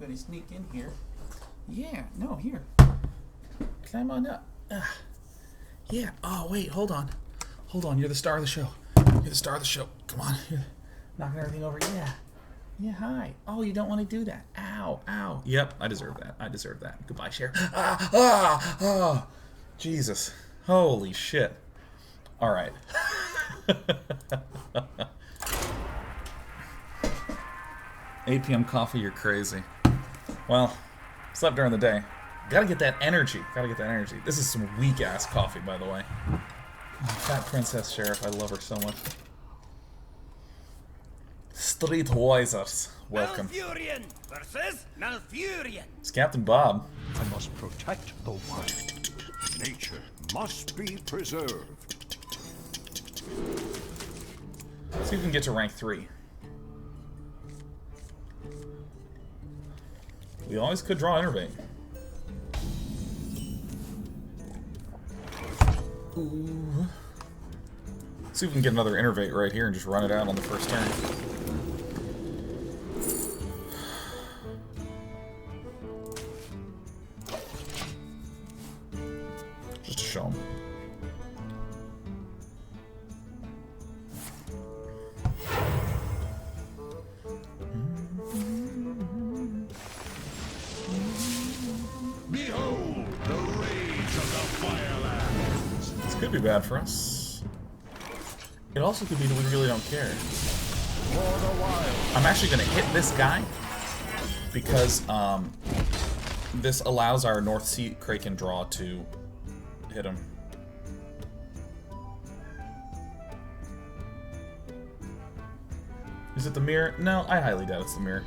gonna sneak in here. Yeah, no, here. Climb on up. Yeah. Oh, wait, hold on. Hold on, you're the star of the show. You're the star of the show. Come on. You're knocking everything over. Yeah. Yeah, hi. Oh, you don't want to do that. Ow, ow. Yep, I deserve that. I deserve that. Goodbye, Cher. Oh, Jesus. Holy shit. All right. 8 p.m. coffee, you're crazy. Well, slept during the day. Gotta get that energy. Gotta get that energy. This is some weak-ass coffee, by the way. Oh, Fat Princess Sheriff, I love her so much. Streetwisers, welcome. Malfurion versus Malfurion. It's Captain Bob. I must protect the wild. Nature must be preserved. Let's see if we can get to rank 3. We always could draw Innervate. Ooh. Let's see if we can get another Innervate right here and just run it out on the first turn. Just to show them. Behold the rage of the Firelands. This could be bad for us. It also could be that we really don't care. For the wild. I'm actually going to hit this guy because this allows our North Sea Kraken draw to hit him. Is it the mirror? No, I highly doubt it's the mirror.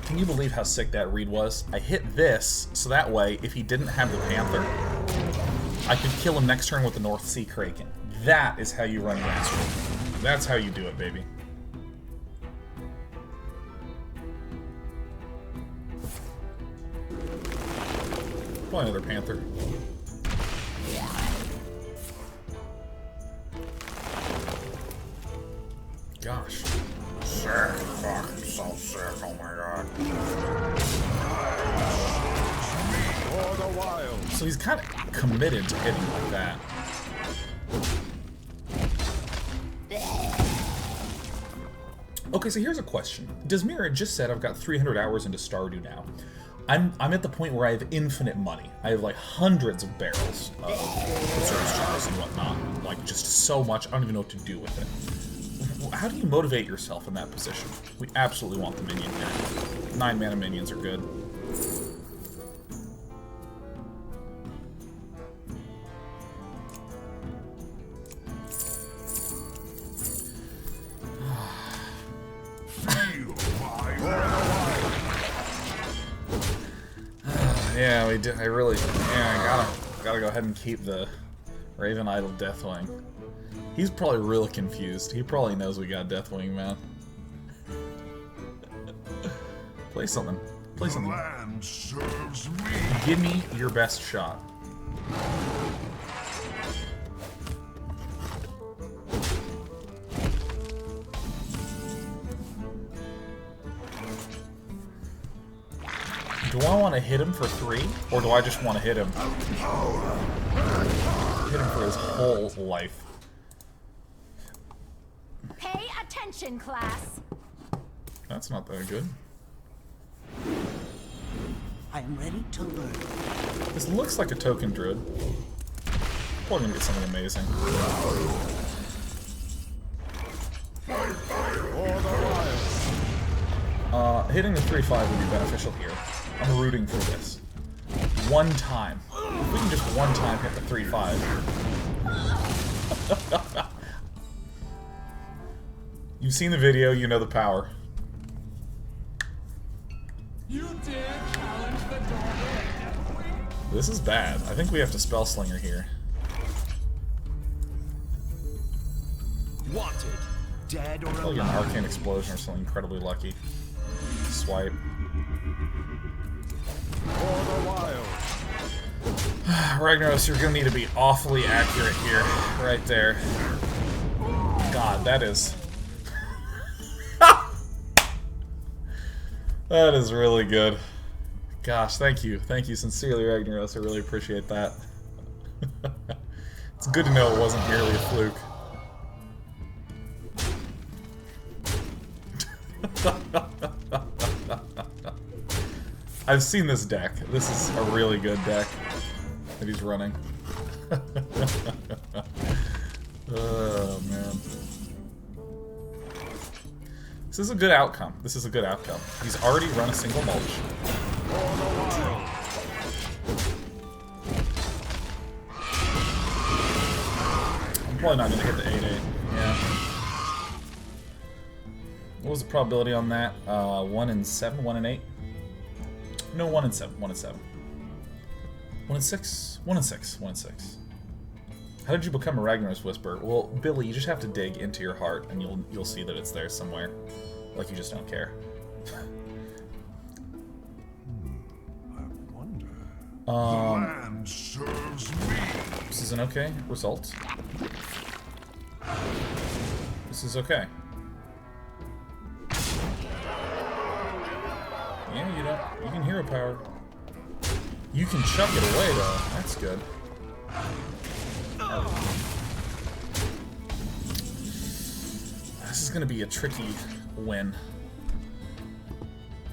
Can you believe how sick that read was? I hit this, so that way, if he didn't have the Panther, I could kill him next turn with the North Sea Kraken. That is how you run the Astral. That's how you do it, baby. Probably another Panther. Gosh. Sick. Fuck, I'm so sick. Oh my god. For the wild. So he's kind of committed to hitting like that. Okay, so here's a question. Desmira just said I've got 300 hours into Stardew now. I'm at the point where I have infinite money. I have like hundreds of barrels of reserves jars and whatnot. Like just so much, I don't even know what to do with it. How do you motivate yourself in that position? We absolutely want the minion here. 9 mana minions are good. Yeah, we do. I really, yeah, I gotta go ahead and keep the Raven Idol Deathwing. He's probably real confused. He probably knows we got Deathwing, man. Play something. Play something. The land serves me. Give me your best shot. Do I want to hit him for 3, or do I just want to hit him? Hit him for his whole life. Pay attention, class. That's not that good. I am ready to learn. This looks like a token druid. Probably gonna get something amazing. Hitting the 3/5 would be beneficial here. I'm rooting for this. One time. If we can just one time hit the 3/5. You've seen the video, you know the power. You dare challenge the Deathwing? This is bad. I think we have to Spell Slinger here. Wanted. Dead or Probably an Arcane Explosion or something incredibly lucky. Swipe. For the wild. Ragnaros, you're gonna need to be awfully accurate here. Right there. God, that is... that is really good. Gosh, thank you. Thank you sincerely, Ragnaros. I really appreciate that. It's good to know it wasn't merely a fluke. I've seen this deck. This is a really good deck that he's running. Oh, man. This is a good outcome. This is a good outcome. He's already run a single mulch. I'm probably not going to hit the 8-8. Yeah. What was the probability on that? 1 in 7? 1 in 8? No, 1 in 7. 1 in 7. 1 in 6? 1 in 6. 1 in 6. How did you become a Ragnaros Whisperer? Well, Billy, you just have to dig into your heart, and you'll see that it's there somewhere. Like you just don't care. I wonder. The land serves me. This is an okay result. This is okay. Yeah, you can hero power. You can chuck it away though. That's good. This is gonna be a tricky win.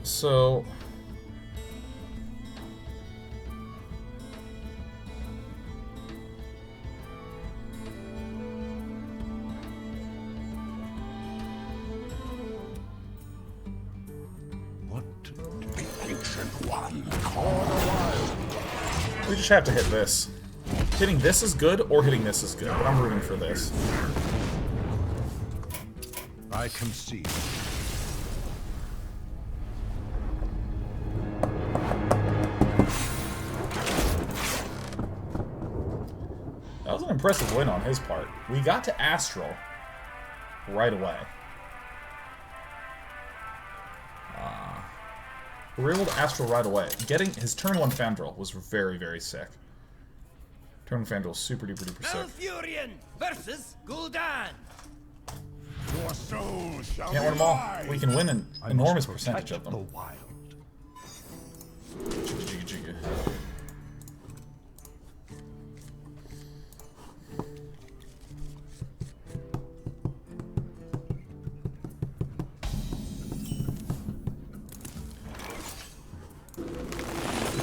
So What? The ancient one called a wild. we just have to hit this. Hitting this is good, or hitting this is good, but I'm rooting for this. I concede. That was an impressive win on his part. We got to Astral right away. We were able to Astral right away. Getting his turn 1 Fandral was very, very sick. Turn 1 Fandral super duper duper sick. Malfurion versus Gul'dan. Your soul shall Can't win them all. We can win an I enormous must percentage of protect them. the wild. Jigga, jigga, jigga.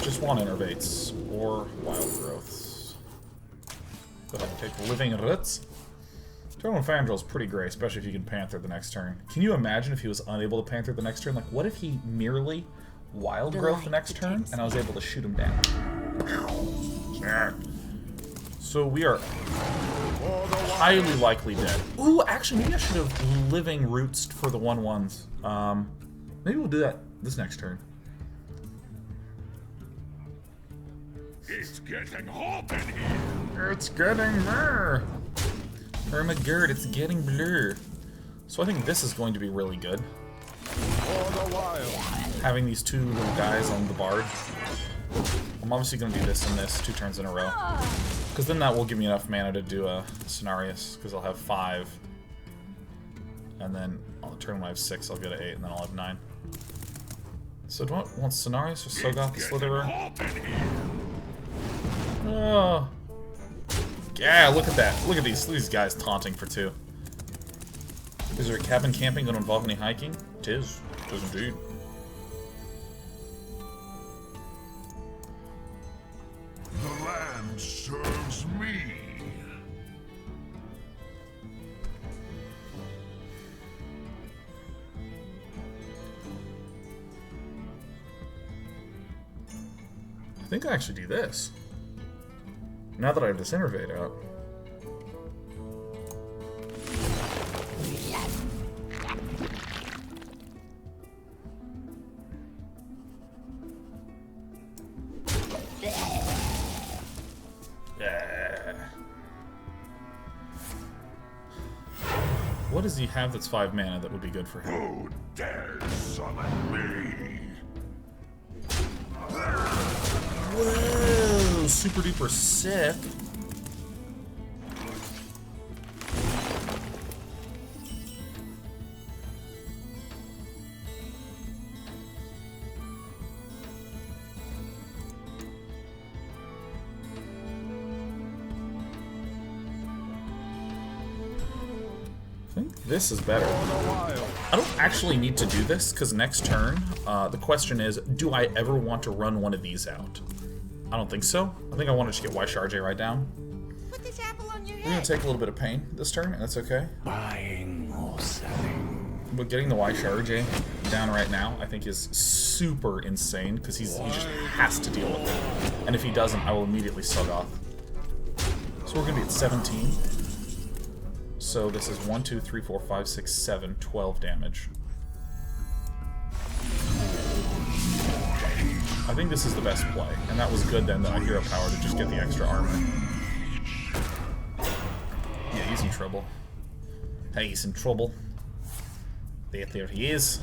Just want innervates or wild growths. But I can take living roots. Turn 1 Fandral is pretty great, especially if you can Panther the next turn. Can you imagine if he was unable to Panther the next turn? Like, what if he merely wild growth the next turn and I was able to shoot him down? So we are highly likely dead. Ooh, actually, maybe I should have living roots for the 1/1s. Maybe we'll do that this next turn. It's getting hot in here. It's getting blur. Hermagerd, it's getting blur. So I think this is going to be really good. For the wild. Having these two little guys on the Bard. I'm obviously going to do this and this 2 turns in a row. Because then that will give me enough mana to do a Cenarius. Because I'll have 5. And then on the turn when I have 6, I'll go to 8. And then I'll have 9. So do I want Cenarius or Sogoth the Slitherer? Hot in here. Oh. Yeah, look at that. Look at these guys taunting for 2. Is there cabin camping going to involve any hiking? It is. It is indeed. The land serves me. I think I actually do this. Now that I have this innervate out. Yeah. What does he have that's 5 mana that would be good for him? Who dares summon me? Whoa! super duper sick. I think this is better. I don't actually need to do this, because next turn, the question is, do I ever want to run one of these out? I don't think so. I think I want to just get Y-Charge right down. Put this apple on your We're going to take a little bit of pain this turn, and that's okay. Buying or selling. But getting the Y-Charge down right now, I think is super insane, because he just has to deal with it. And if he doesn't, I will immediately slug off. So we're going to be at 17. So this is 1, 2, 3, 4, 5, 6, 7, 12 damage. I think this is the best play, and that was good then, the hero power to just get the extra armor. Yeah, he's in trouble. Hey, he's in trouble. There he is.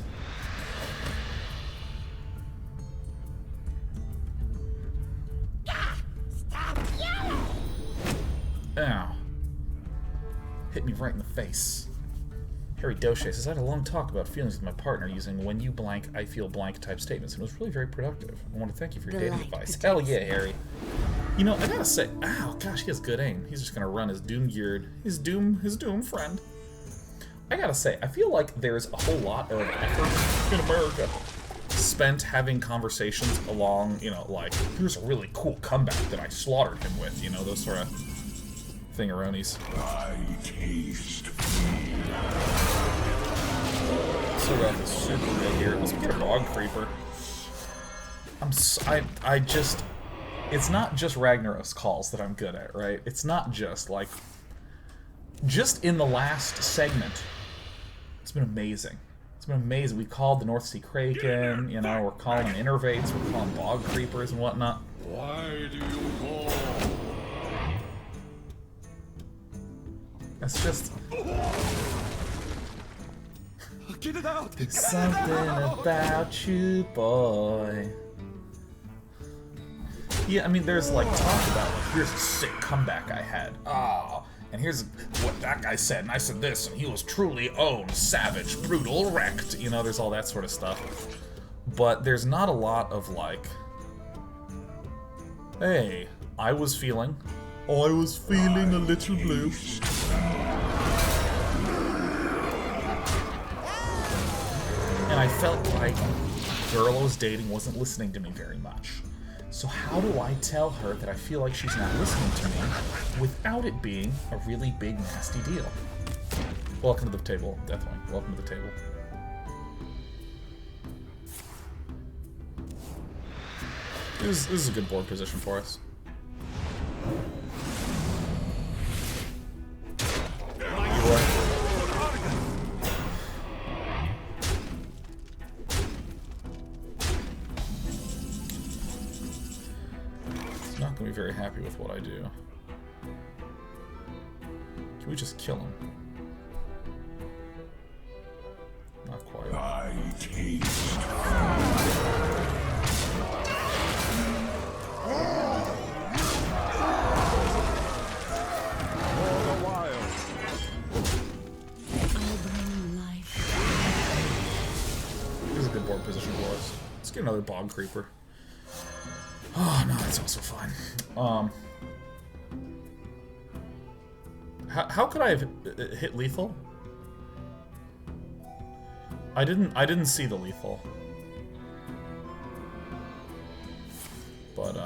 Ow. Hit me right in the face. Harry Doche says, I had a long talk about feelings with my partner using when you blank, I feel blank type statements, and it was really very productive. I want to thank you for your dating advice. Hell yeah, Harry. You know, I gotta say, ow, gosh, he has good aim. He's just gonna run his doom-geared, his doom friend. I gotta say, I feel like there's a whole lot of effort in America spent having conversations along, you know, like, here's a really cool comeback that I slaughtered him with, you know, those sort of thingaroonies. I taste So rough is super good here. Let's get a bog creeper. I just, it's not just Ragnaros calls that I'm good at, right? It's not just like, just in the last segment, it's been amazing. It's been amazing. We called the North Sea Kraken, you know, we're calling innervates, we're calling bog creepers and whatnot. Why do you call? That's just... Get it out! There's something about you, boy. Yeah, I mean, there's like talk about like, here's a sick comeback I had. Ah, and here's what that guy said, and I said this, and he was truly owned, savage, brutal, wrecked. You know, there's all that sort of stuff. But there's not a lot of like, hey, I was feeling a little blue. And I felt like the girl I was dating wasn't listening to me very much. So how do I tell her that I feel like she's not listening to me without it being a really big, nasty deal? Welcome to the table, Deathwing. Welcome to the table. This is a good board position for us. Not gonna be very happy with what I do. Can we just kill him? Not quite. I taste. This is a good board position for us. Let's get another bog creeper. Oh no, that's also fine. How could I have hit lethal? I didn't see the lethal. But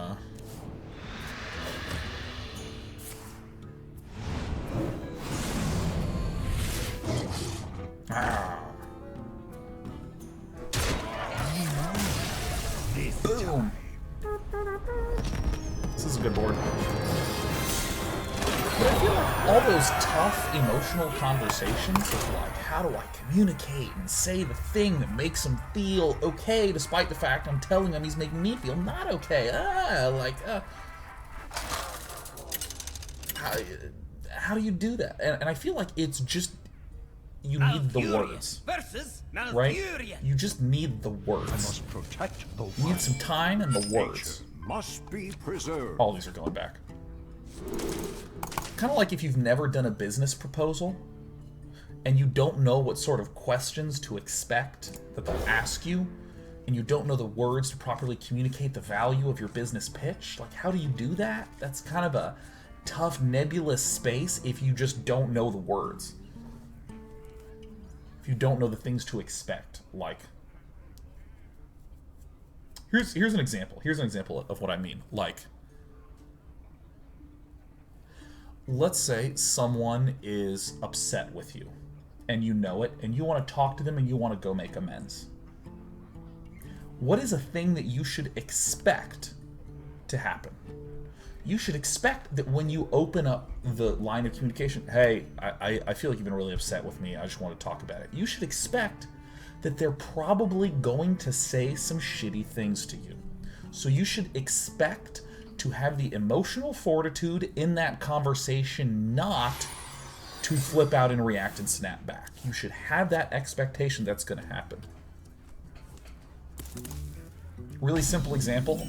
boom. This is a good board. But I feel like all those tough emotional conversations of like, how do I communicate and say the thing that makes him feel okay despite the fact I'm telling him he's making me feel not okay. How do you do that? And I feel like it's just, you need the words. Right? You just need the words. Must protect the You need some time and the words. must be preserved. All these are going back. Kind of like if you've never done a business proposal and you don't know what sort of questions to expect that they'll ask you, and you don't know the words to properly communicate the value of your business pitch. Like, how do you do that? That's kind of a tough, nebulous space if you just don't know the words. If you don't know the things to expect. Like, here's an example. Here's an example of what I mean. Like, let's say someone is upset with you, and you know it, and you want to talk to them, and you want to go make amends. What is a thing that you should expect to happen? You should expect that when you open up the line of communication, hey, I feel like you've been really upset with me, I just want to talk about it. You should expect that they're probably going to say some shitty things to you. So you should expect to have the emotional fortitude in that conversation not to flip out and react and snap back. You should have that expectation that's going to happen. Really simple example.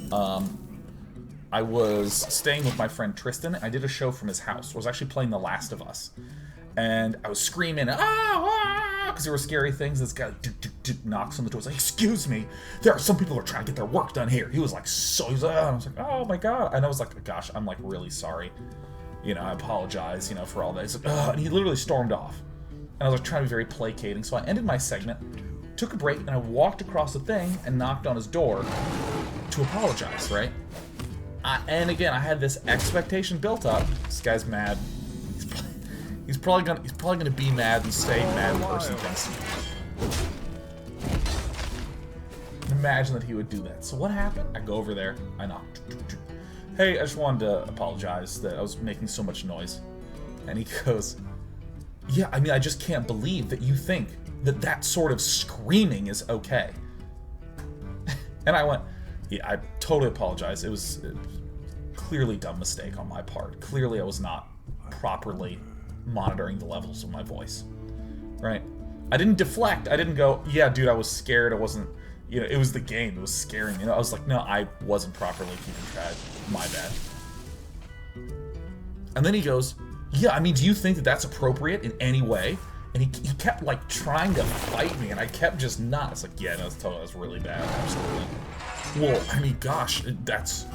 I was staying with my friend Tristan. I did a show from his house. I was actually playing The Last of Us. And I was screaming, because there were scary things. This guy knocks on the door. He's like, excuse me, there are some people who are trying to get their work done here. He was like, I was like, oh my God. And I was like, gosh, I'm like really sorry. You know, I apologize, you know, for all that. He's like, and he literally stormed off. And I was like trying to be very placating. So I ended my segment, took a break, and I walked across the thing and knocked on his door to apologize, right? And again, I had this expectation built up. This guy's mad. He's probably gonna be mad and stay mad in person against me. Imagine that he would do that. So what happened? I go over there. I knock. Hey, I just wanted to apologize that I was making so much noise. And he goes, yeah, I mean, I just can't believe that you think that that sort of screaming is okay. And I went, yeah, I totally apologize. It was clearly a dumb mistake on my part. Clearly I was not properly monitoring the levels of my voice, right? I didn't deflect. I didn't go, yeah, dude, I was scared. I wasn't, you know, it was the game. It was scaring me. You know, I was like, no, I wasn't properly keeping track. My bad. And then he goes, yeah, I mean, do you think that that's appropriate in any way? And he kept, like, trying to fight me, and I kept just not. It's like, yeah, no, that's really bad, absolutely. Well, I mean, gosh, that's...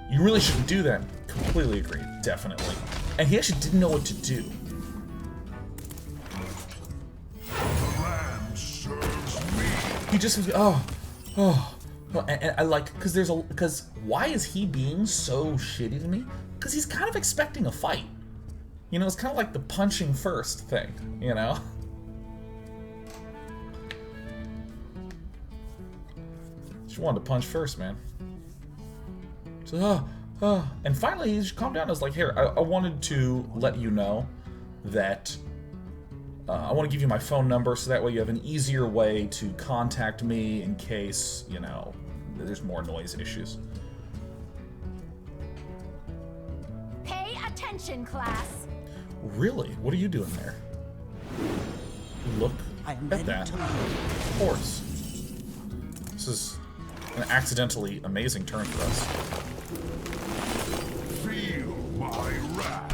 You really shouldn't do that. Completely agree, definitely. And he actually didn't know what to do. He just was, and I like, because why is he being so shitty to me? Because he's kind of expecting a fight. You know, it's kind of like the punching first thing, you know? Just wanted to punch first, man. So, and finally he just calmed down. I was like, here, I wanted to let you know that I want to give you my phone number so that way you have an easier way to contact me in case, you know, there's more noise issues. Pay attention, class. Really? What are you doing there? Look at that. Of course. This is an accidentally amazing turn for us. Feel my wrath.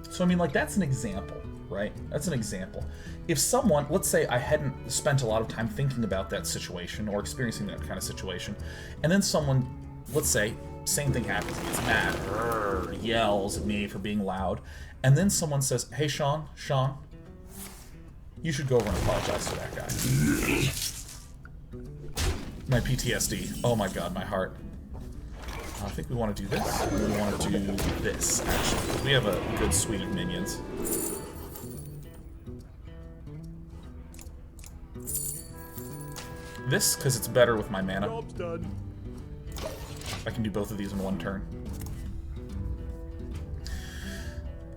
So, I mean, like, that's an example, right? That's an example. If someone, let's say I hadn't spent a lot of time thinking about that situation or experiencing that kind of situation, and then someone, let's say, same thing happens, he gets mad, yells at me for being loud, and then someone says, hey, Sean, you should go over and apologize to that guy. My PTSD. Oh my god, my heart. I think we want to do this. We want to do this, actually, because we have a good suite of minions. This, because it's better with my mana. Job's done. I can do both of these in one turn.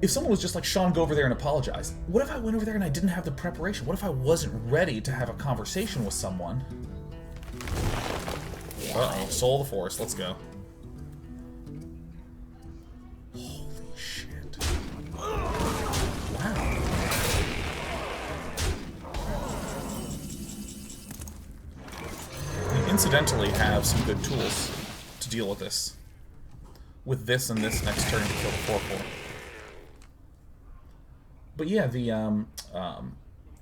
If someone was just like, Sean, go over there and apologize. What if I went over there and I didn't have the preparation? What if I wasn't ready to have a conversation with someone? Uh-oh, Soul of the Forest, let's go. Holy shit. Wow. incidentally have some good tools to deal with this. With this and this next turn to kill the 4/4. But yeah, the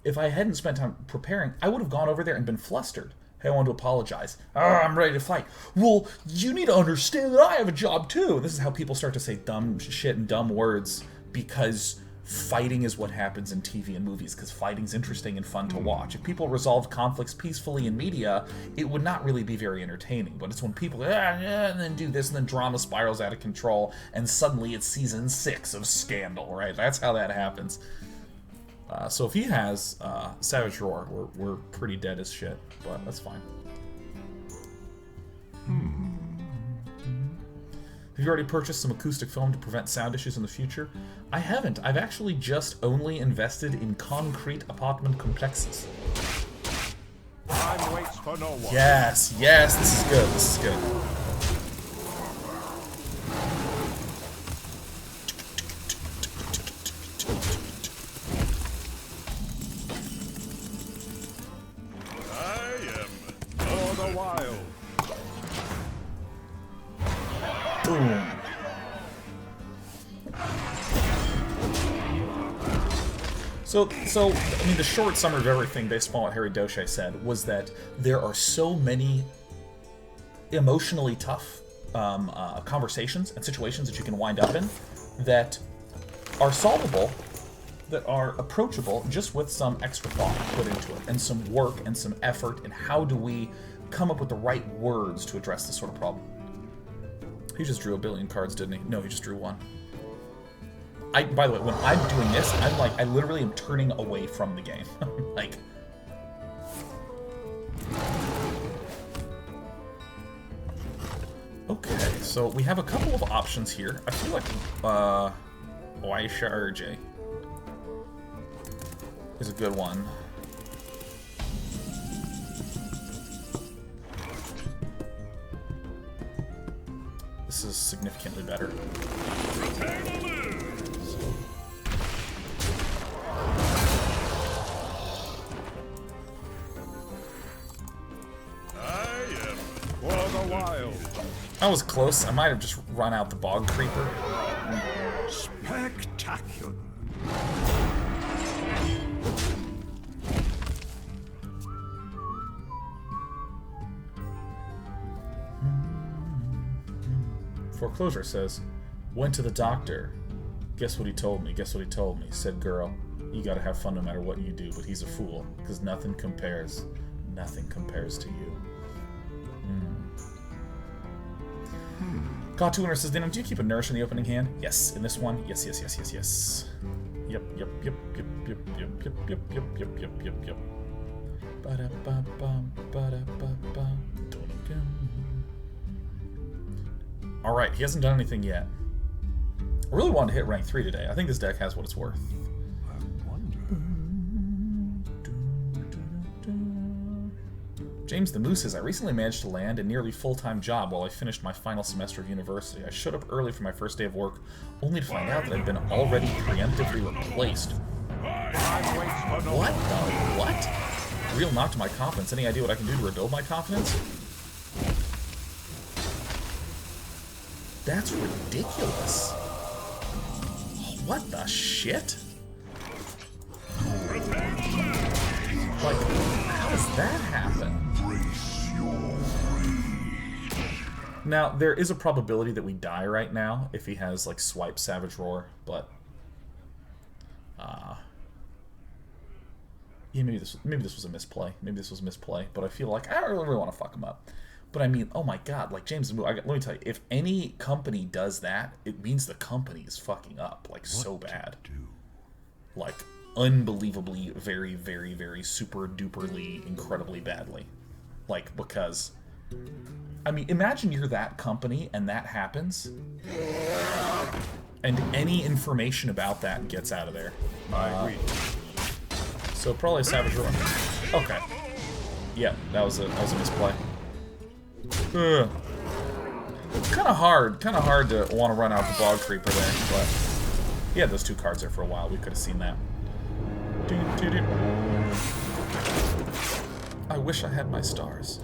if I hadn't spent time preparing, I would have gone over there and been flustered. Hey, I want to apologize. I'm ready to fight. Well, you need to understand that I have a job too. This is how people start to say dumb shit and dumb words because fighting is what happens in TV and movies, because fighting's interesting and fun to watch. If people resolved conflicts peacefully in media, it would not really be very entertaining. But it's when people and then do this, and then drama spirals out of control, and suddenly it's season 6 of Scandal, right? That's how that happens. So if he has Savage Roar, we're pretty dead as shit, but that's fine. Have you already purchased some acoustic foam to prevent sound issues in the future? I haven't. I've actually just only invested in concrete apartment complexes. Time waits for no one. Yes, yes, this is good, this is good. I am for the wild. Boom. So, I mean, the short summary of everything, based upon what Harry Doche said, was that there are so many emotionally tough conversations and situations that you can wind up in that are solvable, that are approachable, just with some extra thought put into it, and some work and some effort, and how do we come up with the right words to address this sort of problem. He just drew a billion cards, didn't he? No, he just drew one. By the way, when I'm doing this, I'm like, I literally am turning away from the game. Like... Okay, so we have a couple of options here. I feel like, Waisha RJ is a good one. This is significantly better. That was close. I might have just run out the Bog Creeper. Spectacular. Foreclosure says, went to the doctor. Guess what he told me? Guess what he told me? Said, girl, you gotta have fun no matter what you do, but he's a fool, because nothing compares to you. God Tuner says, Denim, do you keep a nourish in the opening hand? Yes. In this one? Yes. Yep. Alright, he hasn't done anything yet. I really wanted to hit rank 3 today. I think this deck has what it's worth. James the Moose says, I recently managed to land a nearly full-time job while I finished my final semester of university. I showed up early for my first day of work, only to find out that I'd been already preemptively replaced. What the what? Real knock to my confidence. Any idea what I can do to rebuild my confidence? That's ridiculous. What the shit? Like, how does that happen? Now, there is a probability that we die right now if he has, like, Swipe Savage Roar, but... yeah, maybe this was a misplay. Maybe this was a misplay, but I feel like I don't really want to fuck him up. But I mean, oh my god, like, James, let me tell you, if any company does that, it means the company is fucking up, like, so bad. Like, unbelievably, very, very, very super-duperly, incredibly badly. Like, because... I mean, imagine you're that company and that happens, and any information about that gets out of there. I agree. So probably a Savage Roar. Okay. Yeah, that was a misplay. Kind of hard to want to run out the Bog Creeper there, but he had those 2 cards there for a while. We could have seen that. I wish I had my stars.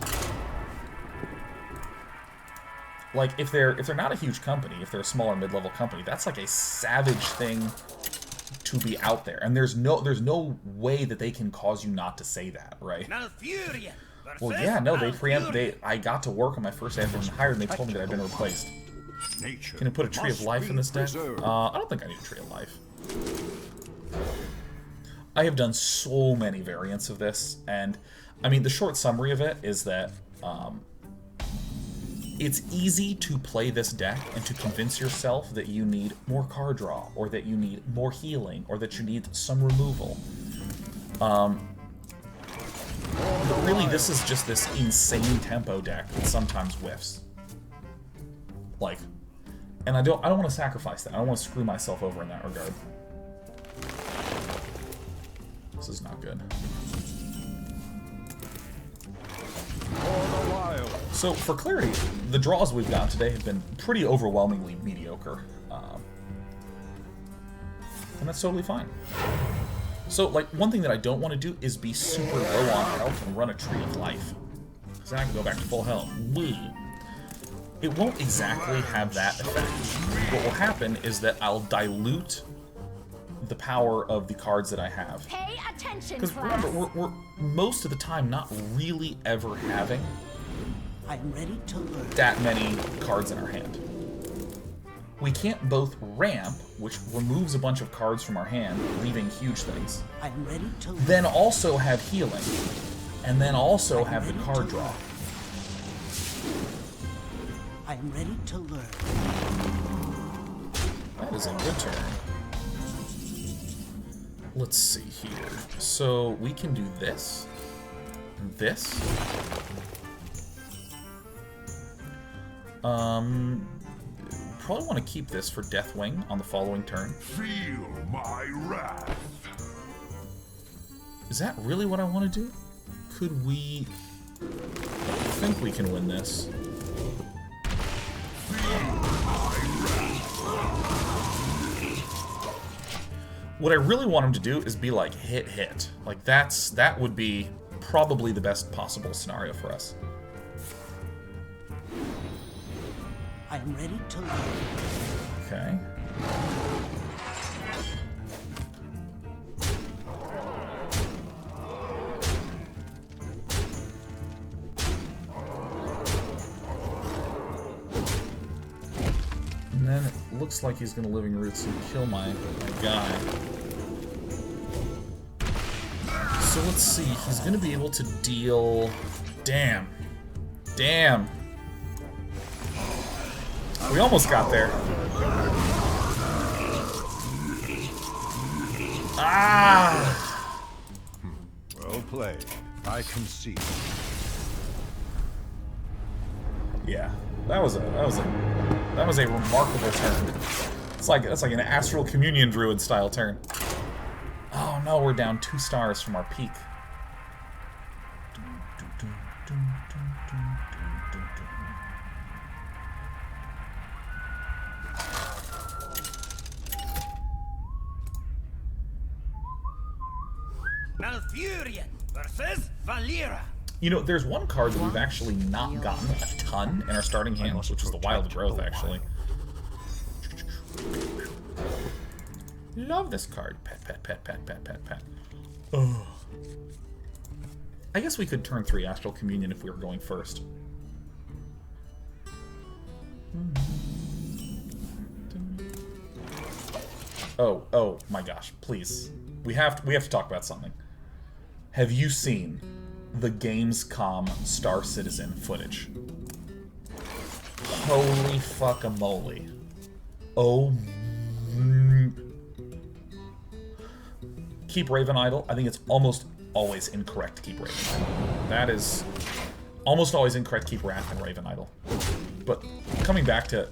like if they're not a huge company, if they're a smaller mid-level company, that's like a savage thing to be out there, and there's no way that they can cause you not to say that, right? Well, yeah, no, I got to work on my first day after being hired, and they told me that I'd been replaced. Can I put a Tree of Life in this deck? I don't think I need a Tree of Life. I have done so many variants of this, and I mean, the short summary of it is that it's easy to play this deck and to convince yourself that you need more card draw, or that you need more healing, or that you need some removal. But really, this is just this insane tempo deck that sometimes whiffs. Like, and I don't want to sacrifice that. I don't want to screw myself over in that regard. This is not good. So, for clarity, the draws we've got today have been pretty overwhelmingly mediocre. And that's totally fine. So, like, one thing that I don't want to do is be super low on health and run a Tree of Life. Because then I can go back to full health. It won't exactly have that effect. What will happen is that I'll dilute the power of the cards that I have. Pay attention, Because remember, we're most of the time not really ever having I'm ready to learn. that many cards in our hand. We can't both ramp, which removes a bunch of cards from our hand, leaving huge things, I'm ready to learn. then also have healing, and then also have the card draw. I'm ready to learn. That is a good turn. Let's see here. So we can do this, this. Probably want to keep this for Deathwing on the following turn. Feel my wrath. Is that really what I want to do? Could we... I think we can win this. What I really want him to do is be like hit. Like that would be probably the best possible scenario for us. I'm ready to learn. Okay. And then it looks like he's gonna Living Roots and kill my guy. So let's see, he's gonna be able to deal... Damn. We almost got there. Ah! Well played. I concede. Yeah, that was a remarkable turn. That's like an Astral Communion Druid style turn. Oh no, we're down 2 stars from our peak. Malfurion versus Valera. You know, there's one card that we've actually not gotten a ton in our starting hands, which is the Wild Growth, actually. Love this card. Pet. Oh. I guess we could turn 3 Astral Communion if we were going first. Oh my gosh, please. We have to talk about something. Have you seen the Gamescom Star Citizen footage? Holy fuckamole. Oh. Keep Raven Idol. I think it's almost always incorrect to keep Raven Idol. That is almost always incorrect to keep Wrath and Raven Idol. But coming back to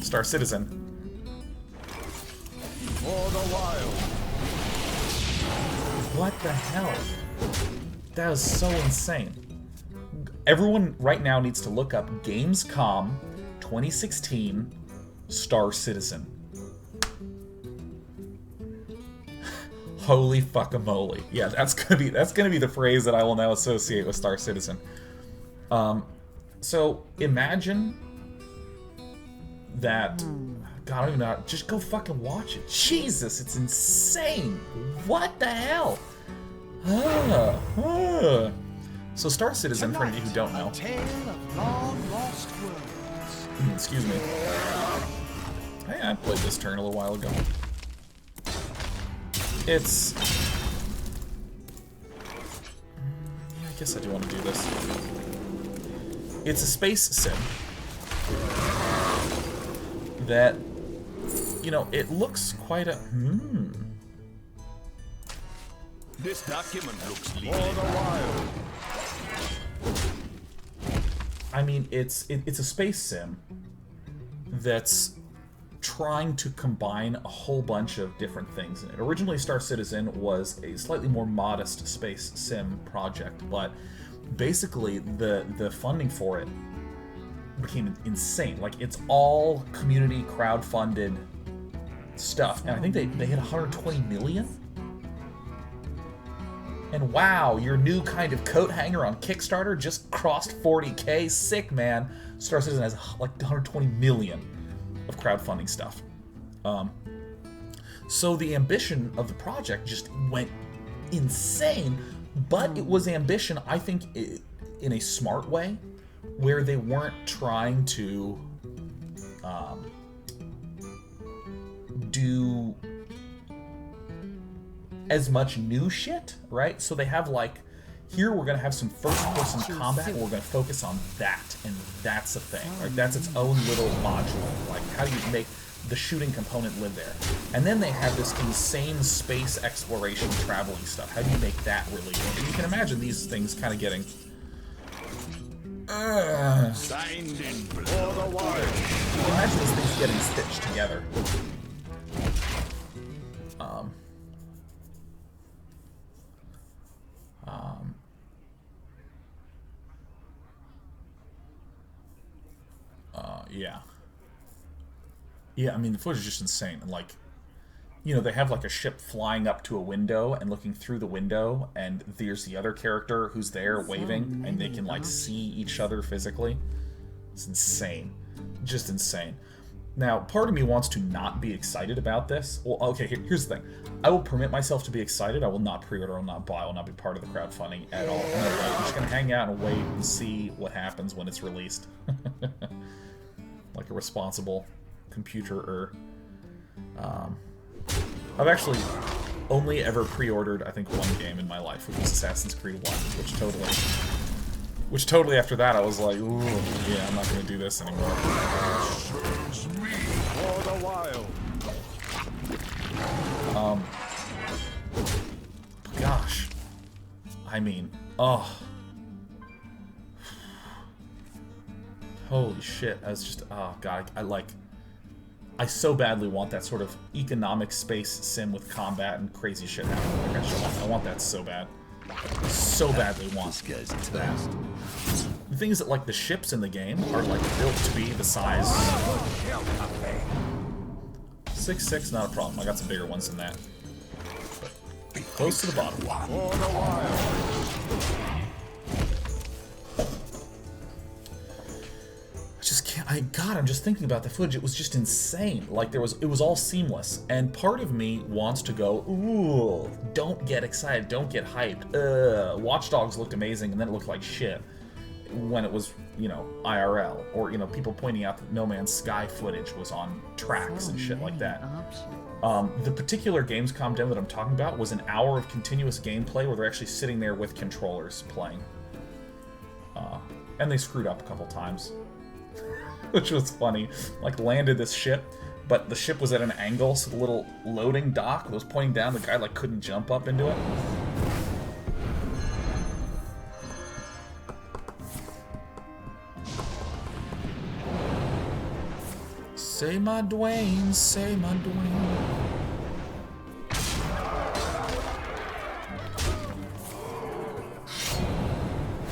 Star Citizen. For the wild. What the hell? That is so insane. Everyone right now needs to look up Gamescom 2016 Star Citizen. Holy fuckamole. Yeah, that's gonna be the phrase that I will now associate with Star Citizen. So imagine that, God, I don't even know. Just go fucking watch it. Jesus, it's insane. What the hell? So Star Citizen, for any of you who don't know. Tale of long lost worlds. Excuse me. Hey, I played this turn a little while ago. It's... Yeah, I guess I do want to do this. It's a space sim that, you know, it looks quite a... This document looks legal. For the wild. I mean, it's a space sim that's trying to combine a whole bunch of different things in it. Originally, Star Citizen was a slightly more modest space sim project, but basically the funding for it became insane. Like, it's all community crowd-funded stuff, and I think they hit 120 million. And wow, your new kind of coat hanger on Kickstarter just crossed 40K. Sick, man. Star Citizen has like 120 million of crowdfunding stuff. So the ambition of the project just went insane, but it was ambition, I think, in a smart way, where they weren't trying to do as much new shit, right? So they have, like, here we're going to have some first-person combat, and we're going to focus on that, and that's a thing. Like, that's its own little module. Like, how do you make the shooting component live there? And then they have this insane space exploration traveling stuff. How do you make that really good? And you can imagine these things kind of getting... Signed in for the wild. Imagine these things getting stitched together. Yeah. Yeah, I mean, the footage is just insane. And, like, you know, they have, like, a ship flying up to a window and looking through the window, and there's the other character who's there waving, and they can, like, see each other physically. It's insane. Just insane. Now, part of me wants to not be excited about this. Well, okay, here's the thing. I will permit myself to be excited. I will not pre-order, I will not buy, I will not be part of the crowdfunding at all. I'm just going to hang out and wait and see what happens when it's released. Like a responsible computer-er. I've actually only ever pre-ordered, I think, one game in my life, which was Assassin's Creed 1, which totally after that I was like, ooh, yeah, I'm not going to do this anymore. For the wild. Gosh. I mean, oh. Holy shit, I was just, oh god, I so badly want that sort of economic space sim with combat and crazy shit happening. Like, I want that so bad. So badly want that. The thing is that, like, the ships in the game are, like, built to be the size... 6'6", not a problem. I got some bigger ones than that. But close to the bottom. For the wild. God, I'm just thinking about the footage. It was just insane. Like, it was all seamless. And part of me wants to go, ooh, don't get excited, don't get hyped. Watch Dogs looked amazing, and then it looked like shit when it was, you know, IRL. Or, you know, people pointing out that No Man's Sky footage was on tracks and shit like that. The particular Gamescom demo that I'm talking about was an hour of continuous gameplay where they're actually sitting there with controllers playing. And they screwed up a couple times. Which was funny. Like, landed this ship, but the ship was at an angle, so the little loading dock was pointing down. The guy, like, couldn't jump up into it. Say my Dwayne, say my Dwayne.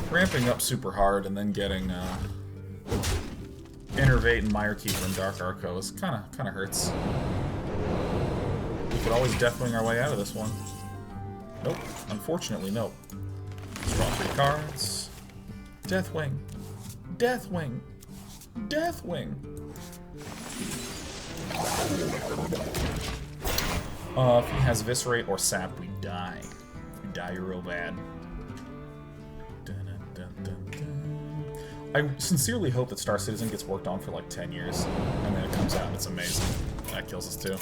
Ramping up super hard and then getting, Innervate and Mirekeeper and Dark Arcos kind of hurts. We could always Deathwing our way out of this one. Nope. Unfortunately, nope. Draw 3 cards. Deathwing. Deathwing. Deathwing. If he has Viscerate or Sap, we die. We die real bad. Dun, dun, dun, dun. I sincerely hope that Star Citizen gets worked on for like 10 years, and then it comes out and it's amazing. That kills us too.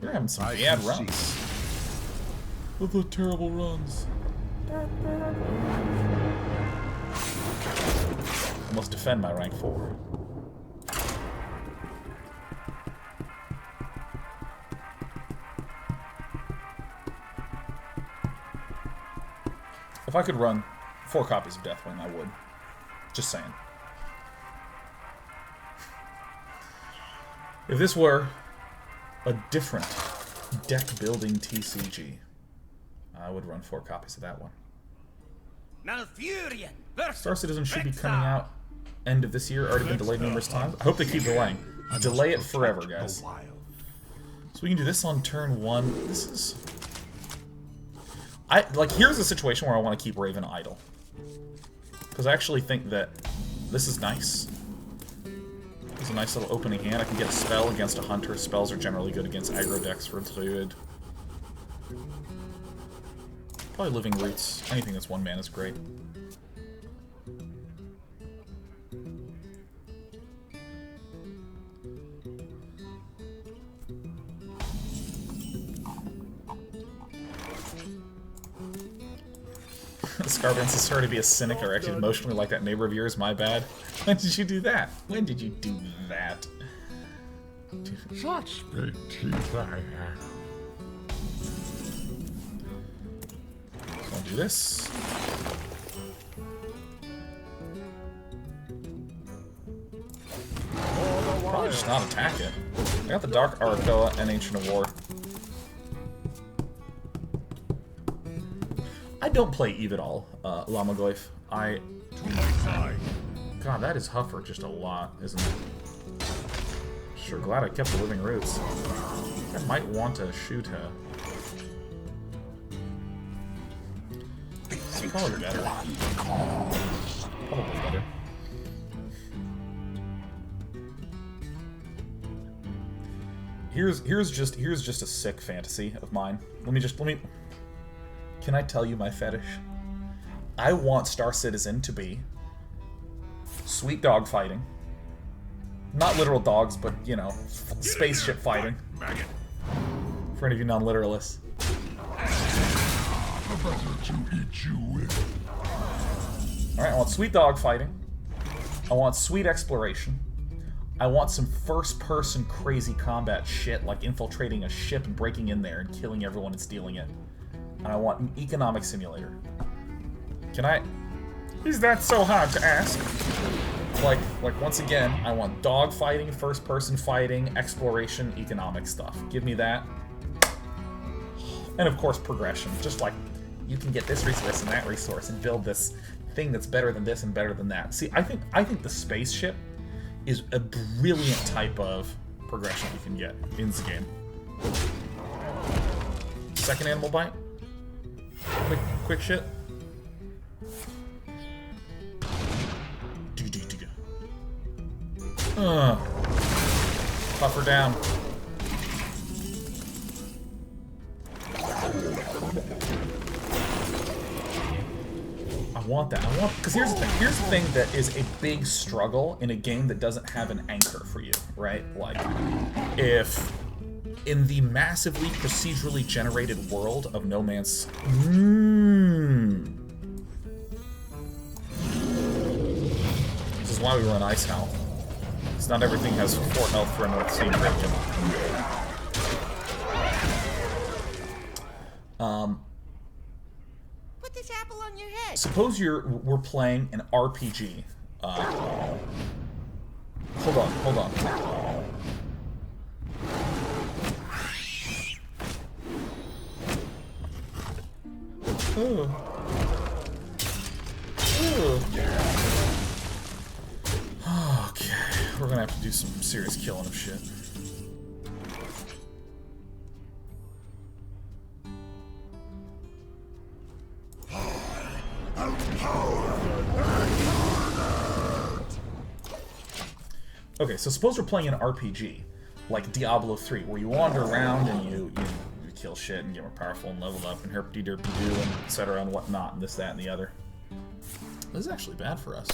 We're having some bad runs. What the terrible runs? I must defend my rank 4. If I could run 4 copies of Deathwing, I would. Just saying. If this were a different deck-building TCG, I would run 4 copies of that one. Malfurion versus Star Citizen should be coming out end of this year. Already been delayed numerous times. I hope they keep delaying. Delay it forever, guys. So we can do this on turn 1. This is... here's a situation where I want to keep Raven idle. Because I actually think that this is nice. It's a nice little opening hand. I can get a spell against a hunter. Spells are generally good against aggro decks for Druid. Probably Living Roots. Anything that's 1 mana is great. Scarbans is starting to be a cynic or acted emotionally like that neighbor of yours. My bad. When did you do that? When did you do that? Such big teeth I have. So I'll do this. Probably just not attack it. I got the Dark Arakoa and Ancient of War. I don't play Eve at all, Lamagoyf. God, that is Huffer just a lot, isn't it? Sure glad I kept the Living Roots. I might want to shoot her. It's probably better. Probably better. Here's just a sick fantasy of mine. Let me. Can I tell you my fetish? I want Star Citizen to be sweet dog fighting. Not literal dogs, but, you know, spaceship fighting. For any of you non-literalists. Alright, I want sweet dog fighting. I want sweet exploration. I want some first-person crazy combat shit, like infiltrating a ship and breaking in there and killing everyone and stealing it. And I want an economic simulator. Can I... Is that so hard to ask? Like once again, I want dog fighting, first-person fighting, exploration, economic stuff. Give me that. And of course, progression. Just like, you can get this resource and that resource and build this thing that's better than this and better than that. See, I think the spaceship is a brilliant type of progression you can get in the game. Second animal bite. Quick shit. Puffer down. I want that. Because here's the thing. Here's the thing that is a big struggle in a game that doesn't have an anchor for you, right? Like, if in the massively procedurally generated world of No Man's... This is why we run Ice Health. Because not everything has 4 health for a North Sea region. Put this apple on your head. Suppose we're playing an RPG. Hold on. Okay, we're gonna have to do some serious killing of shit. Okay, so suppose we're playing an RPG, like Diablo 3, where you wander around and you kill shit and get more powerful and level up and herpy-derpy-doo and etc. and whatnot and this, that, and the other. This is actually bad for us.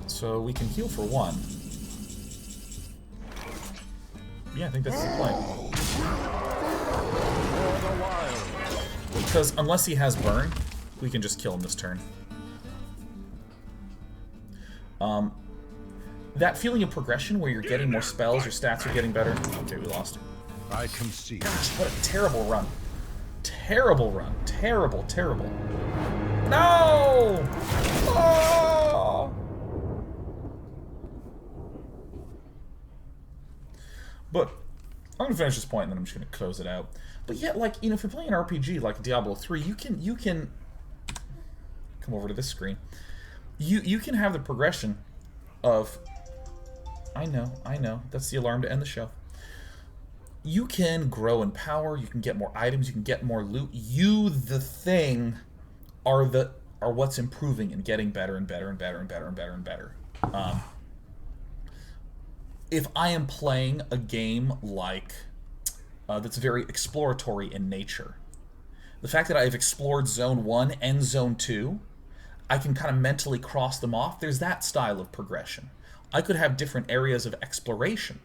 So we can heal for 1. Yeah, I think that's the play. Because unless he has burn, we can just kill him this turn. That feeling of progression where you're getting more spells, your stats are getting better. Okay, we lost. I concede. Gosh, what a terrible run. Terrible run. Terrible, terrible. No! Oh! But I'm gonna finish this point and then I'm just gonna close it out. But yeah, like, you know, if you're playing an RPG like Diablo 3, you can come over to this screen. You can have the progression of I know, that's the alarm to end the show. You can grow in power, you can get more items, you can get more loot. You, the thing, are what's improving and getting better and better and better and better and better and better. If I am playing a game like that's very exploratory in nature, the fact that I've explored Zone 1 and Zone 2, I can kind of mentally cross them off. There's that style of progression. I could have different areas of exploration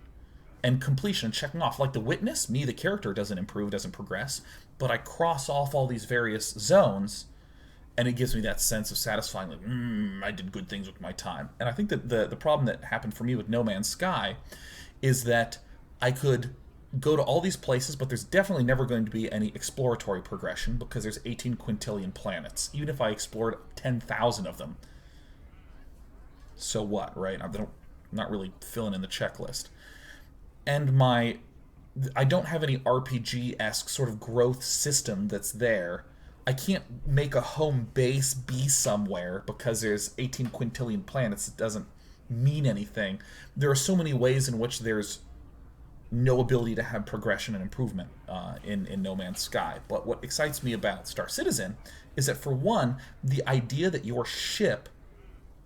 and completion, checking off. Like the Witness, me, the character, doesn't improve, doesn't progress, but I cross off all these various zones, and it gives me that sense of satisfying, like, I did good things with my time. And I think that the problem that happened for me with No Man's Sky is that I could go to all these places, but there's definitely never going to be any exploratory progression because there's 18 quintillion planets. Even if I explored 10,000 of them, so what, right? I'm not really filling in the checklist. And I don't have any RPG-esque sort of growth system that's there. I can't make a home base be somewhere because there's 18 quintillion planets. It doesn't mean anything. There are so many ways in which there's no ability to have progression and improvement in No Man's Sky. But what excites me about Star Citizen is that, for one, the idea that your ship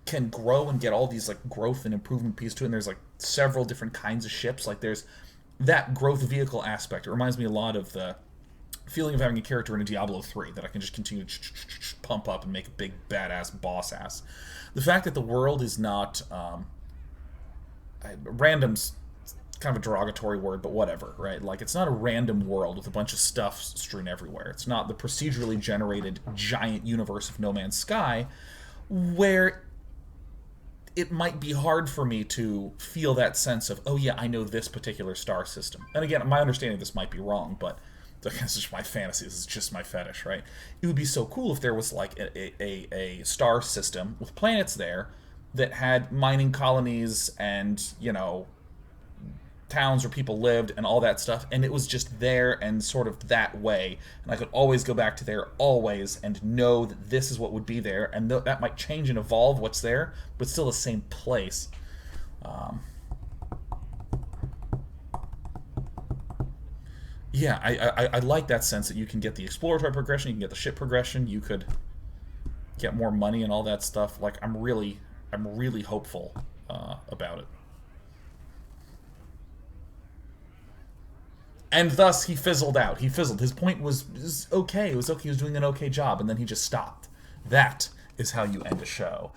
can grow and get all these like growth and improvement pieces to it, and there's like several different kinds of ships. Like there's that growth vehicle aspect. It reminds me a lot of the feeling of having a character in a Diablo 3 that I can just continue to pump up and make a big badass boss ass. The fact that the world is not random's kind of a derogatory word, but whatever, right? Like, it's not a random world with a bunch of stuff strewn everywhere. It's not the procedurally generated giant universe of No Man's Sky, where it might be hard for me to feel that sense of, oh yeah, I know this particular star system. And again, my understanding of this might be wrong, but this is just my fantasy, this is just my fetish, right? It would be so cool if there was like a star system with planets there that had mining colonies and, you know, towns where people lived and all that stuff, and it was just there and sort of that way, and I could always go back to there always and know that this is what would be there, and that might change and evolve what's there, but still the same place. Yeah, I like that sense that you can get the exploratory progression, you can get the ship progression, you could get more money and all that stuff. Like, I'm really hopeful about it. And thus, he fizzled out. He fizzled. His point was okay. It was okay. He was doing an okay job, and then he just stopped. That is how you end a show.